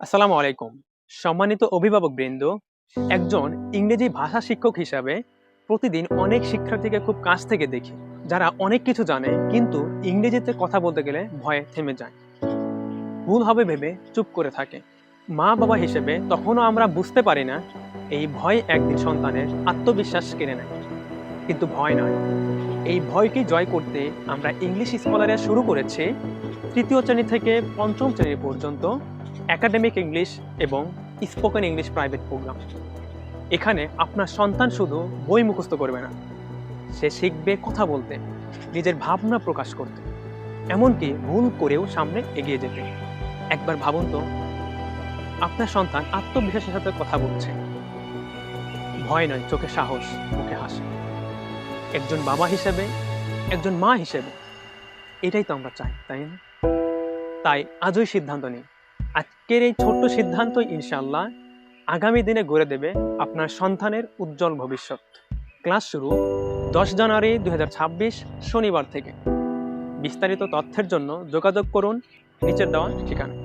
আসসালামু আলাইকুম। সম্মানিত অভিভাবকবৃন্দ, একজন ইংরেজি ভাষা শিক্ষক হিসাবে প্রতিদিন অনেক শিক্ষার্থীকে খুব কাছ থেকে দেখি, যারা অনেক কিছু জানে কিন্তু ইংরেজিতে কথা বলতে গেলে ভয়ে থেমে যায়, ভুল হবে ভেবে চুপ করে থাকে। মা বাবা হিসেবে তখনও আমরা বুঝতে পারি না এই ভয় একদিন সন্তানের আত্মবিশ্বাস কেড়ে নেয়। কিন্তু ভয় নয়, এই ভয়কে জয় করতে আমরা ইংলিশ স্কলারে শুরু করেছি তৃতীয় শ্রেণী থেকে পঞ্চম শ্রেণী পর্যন্ত একাডেমিক ইংলিশ এবং স্পোকেন ইংলিশ প্রাইভেট প্রোগ্রাম। এখানে আপনার সন্তান শুধু বই মুখস্থ করবে না, সে শিখবে কথা বলতে, নিজের ভাবনা প্রকাশ করতে, এমনকি ভুল করেও সামনে এগিয়ে যেতে। একবার ভাবুন তো, আপনার সন্তান আত্মবিশ্বাসের সাথে কথা বলছে, ভয় নয়, চোখে সাহস, মুখে হাসি। একজন বাবা হিসেবে, একজন মা হিসেবে এটাই তো আমরা চাই, তাই না? তাই আজই সিদ্ধান্ত নিন। আজকের এই ছোট্ট সিদ্ধান্তই ইনশাআল্লাহ আগামী দিনে গড়ে দেবে আপনার সন্তানের উজ্জ্বল ভবিষ্যৎ। ক্লাস শুরু 10 জানুয়ারি 2026 শনিবার থেকে। বিস্তারিত তথ্যের জন্য যোগাযোগ করুন নিচের দেওয়া ঠিকানায়।